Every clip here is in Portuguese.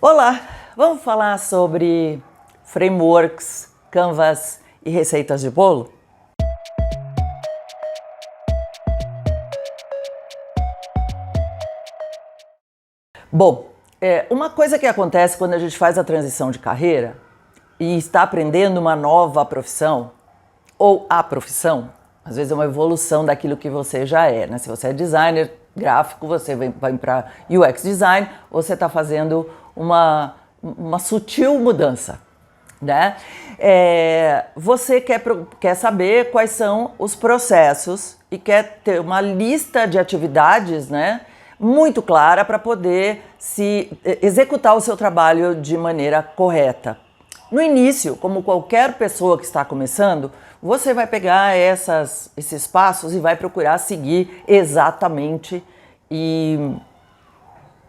Olá, vamos falar sobre frameworks, canvas e receitas de bolo? Bom, uma coisa que acontece quando a gente faz a transição de carreira e está aprendendo uma nova profissão, ou a profissão, às vezes é uma evolução daquilo que você já é, né? Se você é designer gráfico, você vai para UX design, você está fazendo uma sutil mudança, né? Você quer saber quais são os processos e quer ter uma lista de atividades, né, muito clara para poder executar o seu trabalho de maneira correta. No início, como qualquer pessoa que está começando, você vai pegar esses passos e vai procurar seguir exatamente e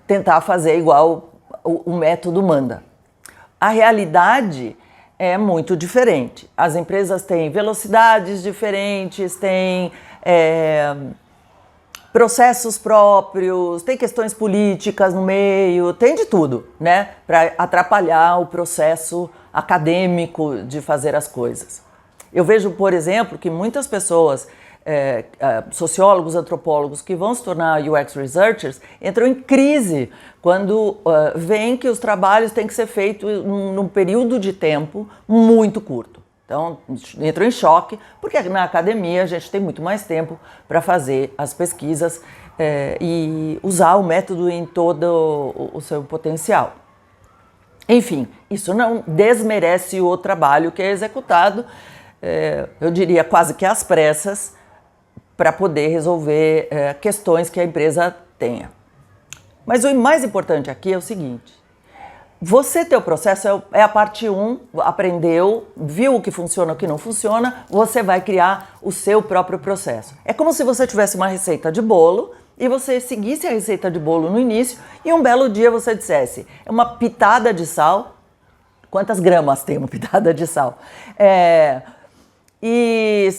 tentar fazer igual o método manda. A realidade é muito diferente. As empresas têm velocidades diferentes, têm processos próprios, tem questões políticas no meio, tem de tudo, né? Para atrapalhar o processo acadêmico de fazer as coisas. Eu vejo, por exemplo, que muitas pessoas, sociólogos, antropólogos, que vão se tornar UX researchers, entram em crise quando veem que os trabalhos têm que ser feitos num período de tempo muito curto. Então, entram em choque, porque na academia a gente tem muito mais tempo para fazer as pesquisas e usar o método em todo o seu potencial. Enfim, isso não desmerece o trabalho que é executado, eu diria quase que às pressas, para poder resolver questões que a empresa tenha. Mas o mais importante aqui é o seguinte: você ter o processo é a parte 1, aprendeu, viu o que funciona e o que não funciona, você vai criar o seu próprio processo. É como se você tivesse uma receita de bolo e você seguisse a receita de bolo no início e um belo dia você dissesse, é uma pitada de sal. Quantas gramas tem uma pitada de sal? E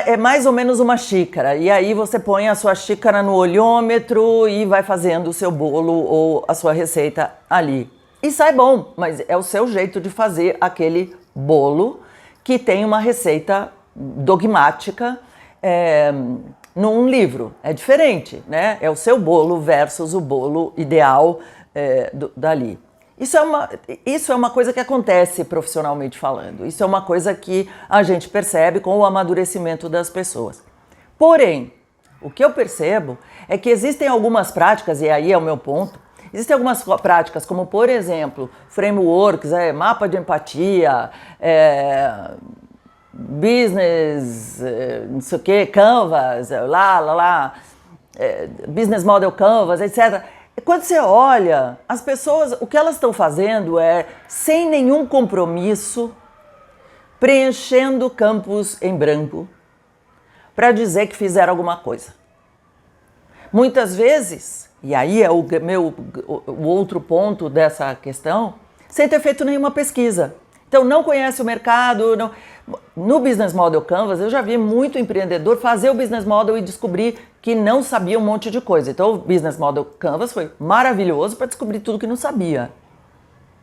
é mais ou menos uma xícara. E aí você põe a sua xícara no olhômetro e vai fazendo o seu bolo ou a sua receita ali. E sai bom, mas é o seu jeito de fazer aquele bolo que tem uma receita dogmática num livro. É diferente, né? É o seu bolo versus o bolo ideal dali. Isso é uma coisa que acontece profissionalmente falando. Isso é uma coisa que a gente percebe com o amadurecimento das pessoas. Porém, o que eu percebo é que existem algumas práticas, e aí é o meu ponto, existem algumas práticas, como por exemplo, frameworks, mapa de empatia, business, não sei o que, canvas, business model canvas, etc. Quando você olha, as pessoas, o que elas estão fazendo é, sem nenhum compromisso, preenchendo campos em branco para dizer que fizeram alguma coisa. Muitas vezes, e aí é o outro ponto dessa questão, sem ter feito nenhuma pesquisa. Então não conhece o mercado. Não. No Business Model Canvas eu já vi muito empreendedor fazer o Business Model e descobrir que não sabia um monte de coisa. Então o Business Model Canvas foi maravilhoso para descobrir tudo que não sabia,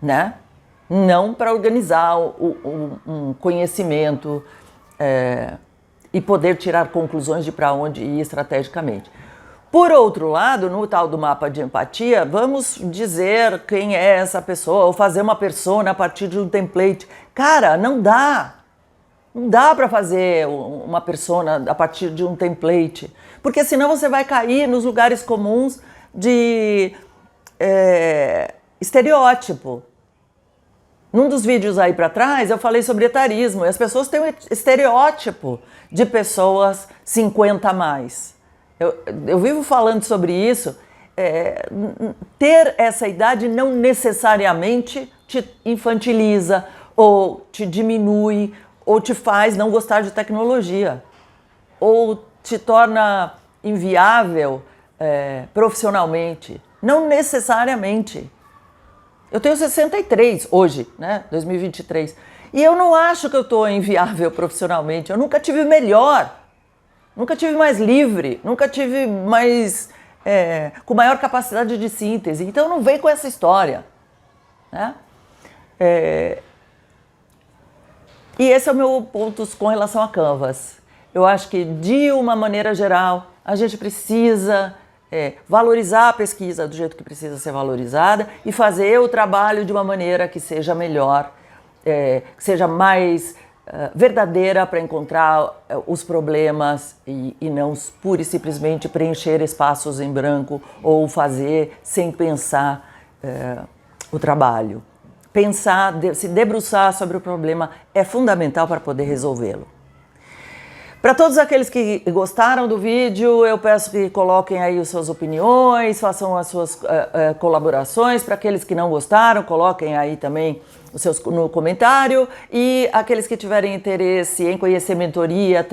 né? Não para organizar um conhecimento e poder tirar conclusões de para onde ir estrategicamente. Por outro lado, no tal do mapa de empatia, vamos dizer quem é essa pessoa ou fazer uma persona a partir de um template. Cara, não dá. Não dá para fazer uma persona a partir de um template, porque senão você vai cair nos lugares comuns de estereótipo. Num dos vídeos aí para trás eu falei sobre etarismo e as pessoas têm um estereótipo de pessoas 50 a mais. Eu vivo falando sobre isso. Ter essa idade não necessariamente te infantiliza ou te diminui ou te faz não gostar de tecnologia ou te torna inviável profissionalmente. Não necessariamente. Eu tenho 63 hoje, né, 2023, e eu não acho que eu estou inviável profissionalmente. Eu nunca tive melhor. Nunca tive mais livre, nunca tive mais com maior capacidade de síntese. Então não vem com essa história. né? E esse é o meu ponto com relação a Canvas. Eu acho que, de uma maneira geral, a gente precisa valorizar a pesquisa do jeito que precisa ser valorizada e fazer o trabalho de uma maneira que seja melhor, que seja mais verdadeira para encontrar os problemas e não pura e simplesmente preencher espaços em branco ou fazer sem pensar o trabalho. Pensar, se debruçar sobre o problema é fundamental para poder resolvê-lo. Para todos aqueles que gostaram do vídeo, eu peço que coloquem aí as suas opiniões, façam as suas colaborações. Para aqueles que não gostaram, coloquem aí também os seus no comentário. E aqueles que tiverem interesse em conhecer mentoria,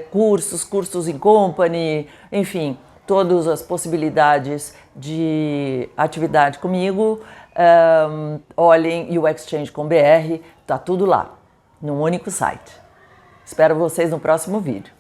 cursos in company, enfim, todas as possibilidades de atividade comigo, olhem UXchange.com.br, tá tudo lá, num único site. Espero vocês no próximo vídeo.